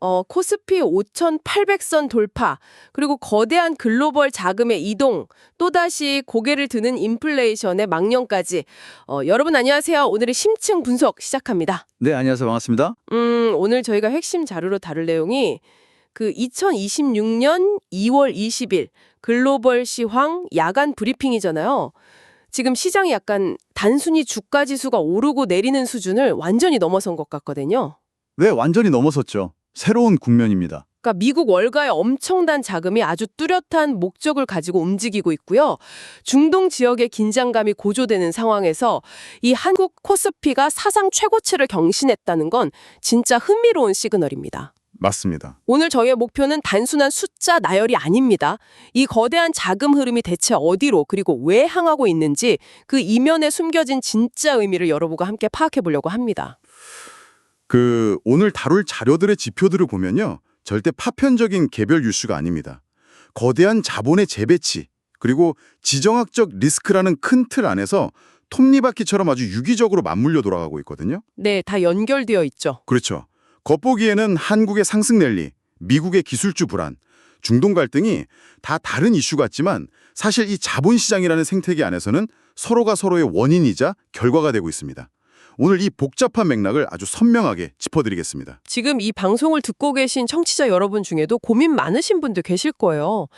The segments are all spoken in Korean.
코스피 5,800선 돌파, 그리고 거대한 글로벌 자금의 이동, 또다시 고개를 드는 인플레이션의 망령까지. 여러분 안녕하세요. 오늘의 심층 분석 시작합니다. 네, 안녕하세요. 반갑습니다. 오늘 저희가 핵심 자료로 다룰 내용이 그 2026년 2월 20일 글로벌 시황 야간 브리핑이잖아요. 지금 시장이 약간 단순히 주가 지수가 오르고 내리는 수준을 완전히 넘어선 것 같거든요. 네, 완전히 넘어섰죠. 새로운 국면입니다. 그러니까 미국 월가의 엄청난 자금이 아주 뚜렷한 목적을 가지고 움직이고 있고요. 중동 지역의 긴장감이 고조되는 상황에서 이 한국 코스피가 사상 최고치를 경신했다는 건 진짜 흥미로운 시그널입니다. 맞습니다. 오늘 저희의 목표는 단순한 숫자 나열이 아닙니다. 이 거대한 자금 흐름이 대체 어디로 그리고 왜 향하고 있는지 그 이면에 숨겨진 진짜 의미를 여러분과 함께 파악해 보려고 합니다. 오늘 다룰 자료들의 지표들을 보면요. 절대 파편적인 개별 뉴스가 아닙니다. 거대한 자본의 재배치, 그리고 지정학적 리스크라는 큰 틀 안에서 톱니바퀴처럼 아주 유기적으로 맞물려 돌아가고 있거든요. 네, 다 연결되어 있죠. 그렇죠. 겉보기에는 한국의 상승 랠리, 미국의 기술주 불안, 중동 갈등이 다 다른 이슈 같지만 사실 이 자본시장이라는 생태계 안에서는 서로가 서로의 원인이자 결과가 되고 있습니다. 오늘 이 복잡한 맥락을 아주 선명하게 짚어드리겠습니다. 지금 이 방송을 듣고 계신 청취자 여러분 중에도 고민 많으신 분들 계실 거예요.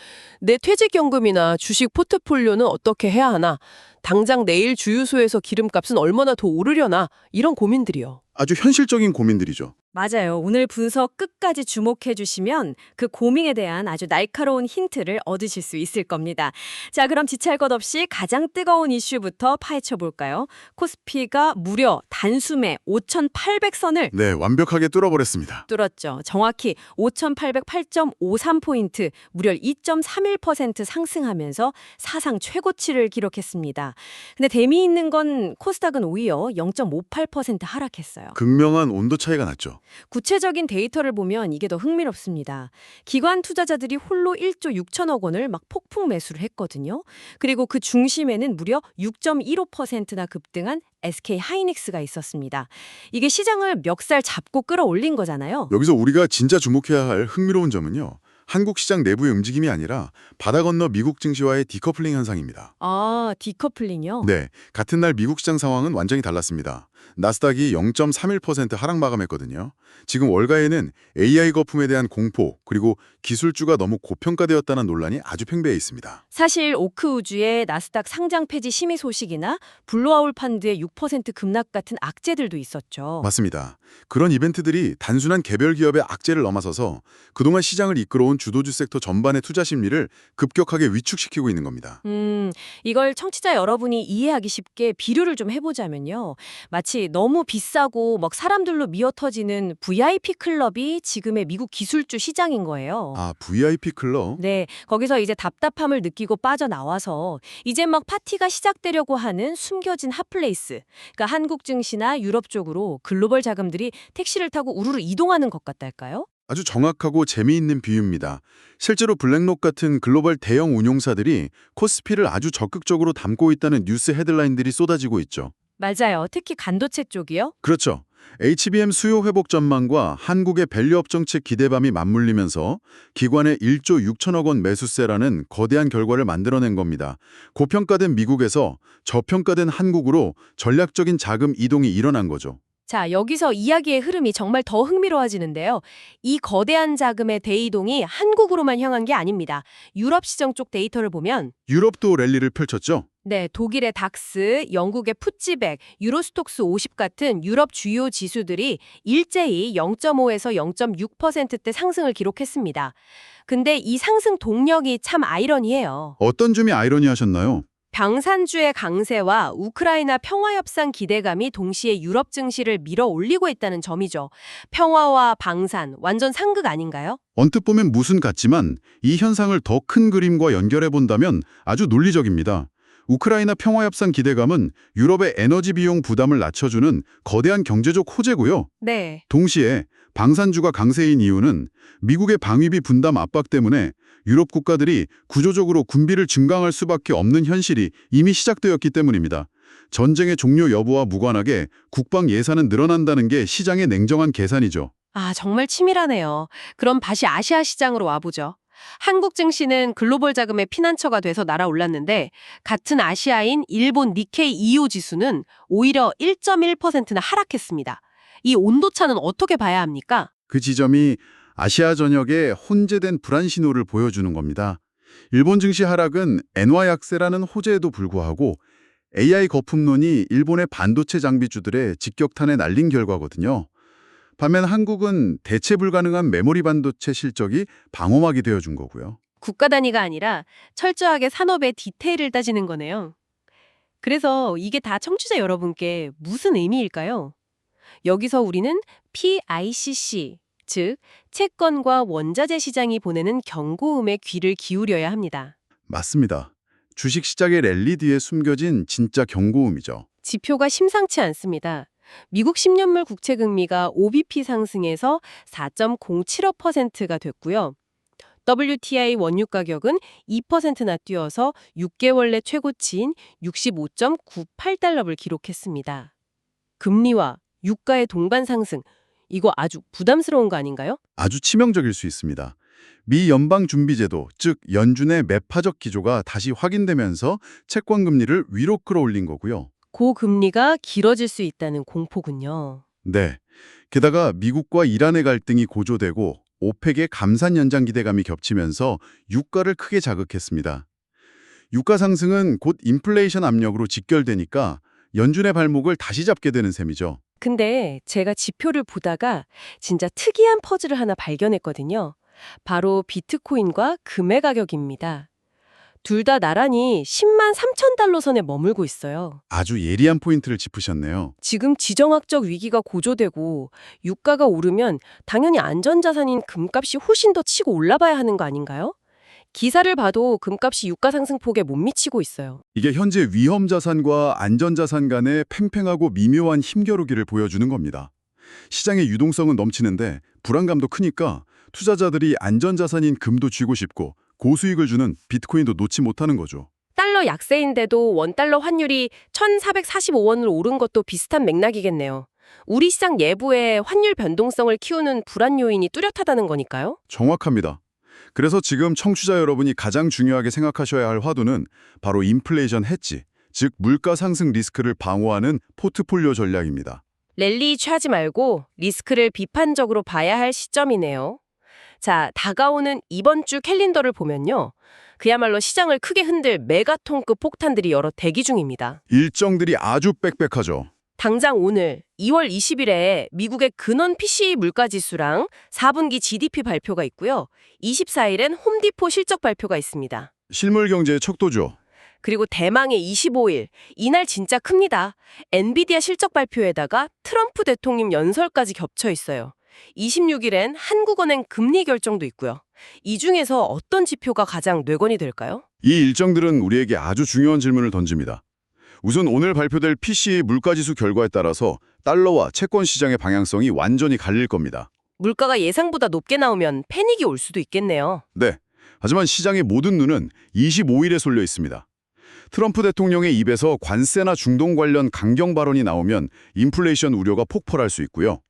내 퇴직연금이나 주식 포트폴리오는 어떻게 해야 하나? 당장 내일 주유소에서 기름값은 얼마나 더 오르려나? 이런 고민들이요. 아주 현실적인 고민들이죠. 맞아요. 오늘 분석 끝까지 주목해 주시면 그 고민에 대한 아주 날카로운 힌트를 얻으실 수 있을 겁니다. 자, 그럼 지체할 것 없이 가장 뜨거운 이슈부터 파헤쳐 볼까요? 코스피가 무려 단숨에 5,800선을 네, 완벽하게 뚫어버렸습니다. 뚫었죠. 정확히 5,808.53포인트, 무려 2.31% 상승하면서 사상 최고치를 기록했습니다. 근데 재미있는 건 코스닥은 오히려 0.58% 하락했어요. 극명한 온도 차이가 났죠. 구체적인 데이터를 보면 이게 더 흥미롭습니다. 기관 투자자들이 홀로 1조 6천억 원을 막 폭풍 매수를 했거든요. 그리고 그 중심에는 무려 6.15%나 급등한 SK 하이닉스가 있었습니다. 이게 시장을 멱살 잡고 끌어올린 거잖아요. 여기서 우리가 진짜 주목해야 할 흥미로운 점은요. 한국 시장 내부의 움직임이 아니라 바다 건너 미국 증시와의 디커플링 현상입니다. 아, 디커플링이요? 네, 같은 날 미국 시장 상황은 완전히 달랐습니다. 나스닥이 0.31% 하락 마감했거든요. 지금 월가에는 AI 거품에 대한 공포, 그리고 기술주가 너무 고평가되었다는 논란이 아주 팽배해 있습니다. 사실 오크 우주의 나스닥 상장 폐지 심의 소식이나 블루아울 펀드의 6% 급락 같은 악재들도 있었죠. 맞습니다. 그런 이벤트들이 단순한 개별 기업의 악재를 넘어서서 그동안 시장을 이끌어온 주도주 섹터 전반의 투자 심리를 급격하게 위축시키고 있는 겁니다. 이걸 청취자 여러분이 이해하기 쉽게 비유를 좀 해보자면요. 마치 너무 비싸고 막 사람들로 미어터지는 VIP 클럽이 지금의 미국 기술주 시장인 거예요. 아, VIP 클럽? 네, 거기서 이제 답답함을 느끼고 빠져나와서 이제 막 파티가 시작되려고 하는 숨겨진 핫플레이스. 그러니까 한국 증시나 유럽 쪽으로 글로벌 자금들이 택시를 타고 우르르 이동하는 것 같달까요? 아주 정확하고 재미있는 비유입니다. 실제로 블랙록 같은 글로벌 대형 운용사들이 코스피를 아주 적극적으로 담고 있다는 뉴스 헤드라인들이 쏟아지고 있죠. 맞아요. 특히 반도체 쪽이요. 그렇죠. HBM 수요 회복 전망과 한국의 밸류업 정책 기대감이 맞물리면서 기관의 1조 6천억 원 매수세라는 거대한 결과를 만들어낸 겁니다. 고평가된 미국에서 저평가된 한국으로 전략적인 자금 이동이 일어난 거죠. 자, 여기서 이야기의 흐름이 정말 더 흥미로워지는데요. 이 거대한 자금의 대이동이 한국으로만 향한 게 아닙니다. 유럽 시장 쪽 데이터를 보면 유럽도 랠리를 펼쳤죠. 네, 독일의 닥스, 영국의 푸찌백, 유로스톡스 50 같은 유럽 주요 지수들이 일제히 0.5에서 0.6%대 상승을 기록했습니다. 근데 이 상승 동력이 참 아이러니해요. 어떤 점이 아이러니하셨나요? 방산주의 강세와 우크라이나 평화협상 기대감이 동시에 유럽 증시를 밀어 올리고 있다는 점이죠. 평화와 방산, 완전 상극 아닌가요? 언뜻 보면 무슨 같지만 이 현상을 더 큰 그림과 연결해 본다면 아주 논리적입니다. 우크라이나 평화협상 기대감은 유럽의 에너지 비용 부담을 낮춰주는 거대한 경제적 호재고요. 네. 동시에 방산주가 강세인 이유는 미국의 방위비 분담 압박 때문에 유럽 국가들이 구조적으로 군비를 증강할 수밖에 없는 현실이 이미 시작되었기 때문입니다. 전쟁의 종료 여부와 무관하게 국방 예산은 늘어난다는 게 시장의 냉정한 계산이죠. 아, 정말 치밀하네요. 그럼 다시 아시아 시장으로 와보죠. 한국 증시는 글로벌 자금의 피난처가 돼서 날아올랐는데 같은 아시아인 일본 니케이 2호 지수는 오히려 1.1%나 하락했습니다. 이 온도차는 어떻게 봐야 합니까? 그 지점이 아시아 전역의 혼재된 불안 신호를 보여주는 겁니다. 일본 증시 하락은 엔화 약세라는 호재에도 불구하고 AI 거품론이 일본의 반도체 장비주들의 직격탄에 날린 결과거든요. 반면 한국은 대체 불가능한 메모리 반도체 실적이 방어막이 되어준 거고요. 국가 단위가 아니라 철저하게 산업의 디테일을 따지는 거네요. 그래서 이게 다 청취자 여러분께 무슨 의미일까요? 여기서 우리는 PICC, 즉 채권과 원자재 시장이 보내는 경고음에 귀를 기울여야 합니다. 맞습니다. 주식 시장의 랠리 뒤에 숨겨진 진짜 경고음이죠. 지표가 심상치 않습니다. 미국 10년물 국채 금리가 OBP 상승해서 4.075%가 됐고요. WTI 원유 가격은 2%나 뛰어서 6개월 내 최고치인 65.98달러를 기록했습니다. 금리와 유가의 동반 상승, 이거 아주 부담스러운 거 아닌가요? 아주 치명적일 수 있습니다. 미 연방준비제도, 즉 연준의 매파적 기조가 다시 확인되면서 채권 금리를 위로 끌어올린 거고요. 고금리가 길어질 수 있다는 공포군요. 네. 게다가 미국과 이란의 갈등이 고조되고 오펙의 감산 연장 기대감이 겹치면서 유가를 크게 자극했습니다. 유가 상승은 곧 인플레이션 압력으로 직결되니까 연준의 발목을 다시 잡게 되는 셈이죠. 근데 제가 지표를 보다가 진짜 특이한 퍼즐을 하나 발견했거든요. 바로 비트코인과 금의 가격입니다. 둘 다 나란히 10만 3천 달러 선에 머물고 있어요. 아주 예리한 포인트를 짚으셨네요. 지금 지정학적 위기가 고조되고 유가가 오르면 당연히 안전자산인 금값이 훨씬 더 치고 올라봐야 하는 거 아닌가요? 기사를 봐도 금값이 유가 상승폭에 못 미치고 있어요. 이게 현재 위험 자산과 안전 자산 간의 팽팽하고 미묘한 힘겨루기를 보여주는 겁니다. 시장의 유동성은 넘치는데 불안감도 크니까 투자자들이 안전 자산인 금도 쥐고 싶고 고수익을 주는 비트코인도 놓지 못하는 거죠. 달러 약세인데도 원달러 환율이 1,445원으로 오른 것도 비슷한 맥락이겠네요. 우리 시장 내부에 환율 변동성을 키우는 불안 요인이 뚜렷하다는 거니까요. 정확합니다. 그래서 지금 청취자 여러분이 가장 중요하게 생각하셔야 할 화두는 바로 인플레이션 해지, 즉 물가 상승 리스크를 방어하는 포트폴리오 전략입니다. 랠리 취하지 말고 리스크를 비판적으로 봐야 할 시점이네요. 자, 다가오는 이번 주 캘린더를 보면요. 그야말로 시장을 크게 흔들 메가톤급 폭탄들이 여러 대기 중입니다. 일정들이 아주 빽빽하죠. 당장 오늘 2월 20일에 미국의 근원 PCE 물가지수랑 4분기 GDP 발표가 있고요. 24일엔 홈디포 실적 발표가 있습니다. 실물 경제의 척도죠. 그리고 대망의 25일, 이날 진짜 큽니다. 엔비디아 실적 발표에다가 트럼프 대통령 연설까지 겹쳐 있어요. 26일엔 한국은행 금리 결정도 있고요. 이 중에서 어떤 지표가 가장 뇌관이 될까요? 이 일정들은 우리에게 아주 중요한 질문을 던집니다. 우선 오늘 발표될 PCE 물가지수 결과에 따라서 달러와 채권 시장의 방향성이 완전히 갈릴 겁니다. 물가가 예상보다 높게 나오면 패닉이 올 수도 있겠네요. 네. 하지만 시장의 모든 눈은 25일에 쏠려 있습니다. 트럼프 대통령의 입에서 관세나 중동 관련 강경 발언이 나오면 인플레이션 우려가 폭발할 수 있고요.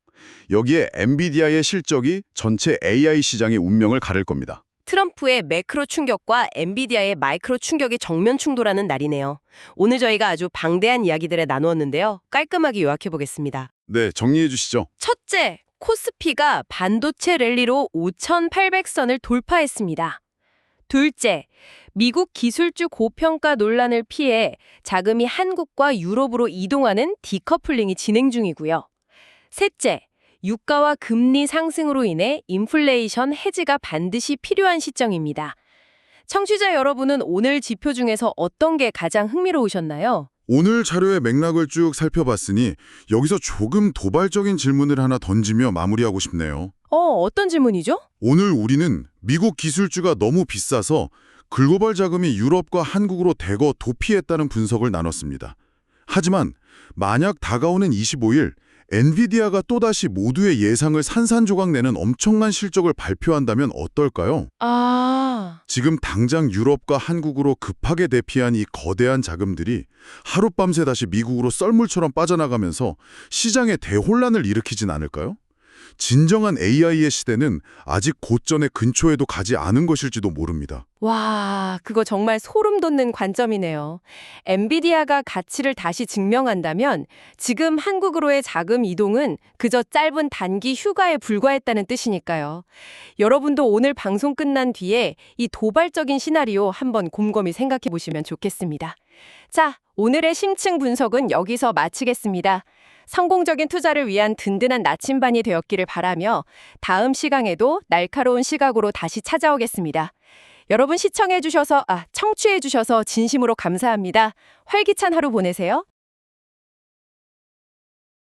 여기에 엔비디아의 실적이 전체 AI 시장의 운명을 가를 겁니다. 트럼프의 매크로 충격과 엔비디아의 마이크로 충격이 정면 충돌하는 날이네요. 오늘 저희가 아주 방대한 이야기들을 나누었는데요. 깔끔하게 요약해보겠습니다. 네, 정리해 주시죠. 첫째, 코스피가 반도체 랠리로 5,800선을 돌파했습니다. 둘째, 미국 기술주 고평가 논란을 피해 자금이 한국과 유럽으로 이동하는 디커플링이 진행 중이고요. 셋째, 유가와 금리 상승으로 인해 인플레이션 해지가 반드시 필요한 시점입니다. 청취자 여러분은 오늘 지표 중에서 어떤 게 가장 흥미로우셨나요? 오늘 자료의 맥락을 쭉 살펴봤으니 여기서 조금 도발적인 질문을 하나 던지며 마무리하고 싶네요. 어떤 질문이죠? 오늘 우리는 미국 기술주가 너무 비싸서 글로벌 자금이 유럽과 한국으로 대거 도피했다는 분석을 나눴습니다. 하지만 만약 다가오는 25일 엔비디아가 또다시 모두의 예상을 산산조각 내는 엄청난 실적을 발표한다면 어떨까요? 지금 당장 유럽과 한국으로 급하게 대피한 이 거대한 자금들이 하룻밤새 다시 미국으로 썰물처럼 빠져나가면서 시장에 대혼란을 일으키진 않을까요? 진정한 AI의 시대는 아직 고전의 근처에도 가지 않은 것일지도 모릅니다. 와, 그거 정말 소름 돋는 관점이네요. 엔비디아가 가치를 다시 증명한다면 지금 한국으로의 자금 이동은 그저 짧은 단기 휴가에 불과했다는 뜻이니까요. 여러분도 오늘 방송 끝난 뒤에 이 도발적인 시나리오 한번 곰곰이 생각해 보시면 좋겠습니다. 자, 오늘의 심층 분석은 여기서 마치겠습니다. 성공적인 투자를 위한 든든한 나침반이 되었기를 바라며 다음 시간에도 날카로운 시각으로 다시 찾아오겠습니다. 여러분 청취해 주셔서 진심으로 감사합니다. 활기찬 하루 보내세요.